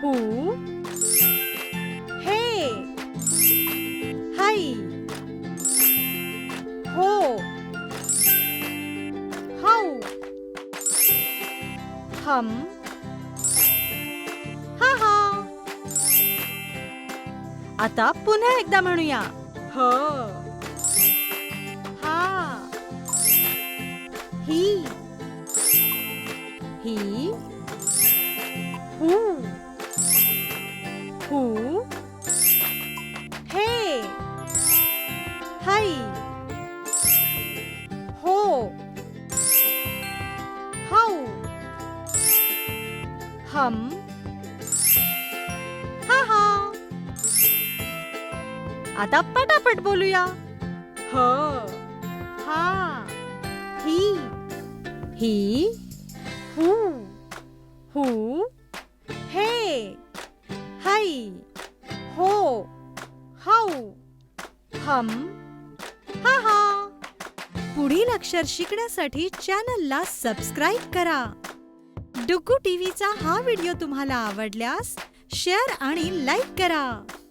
हू, हे, हाय, हो, हाऊ, हम, हा हा. आता पुन्हा एकदा म्हणूया. ह, हा, ही, ही, हू, हू, हे, हाय, हो, हाऊ, हम, हा हा. आता पटापट बोलूया. ह, हा, ही, ही, हू, हू, हे, हाय, हो, हाऊ, हम, हा हा. पुढील अक्षर शिकण्यासाठी चॅनलला सबस्क्राईब करा. डुग्गू टीव्हीचा हा व्हिडिओ तुम्हाला आवडल्यास शेअर आणि लाईक करा.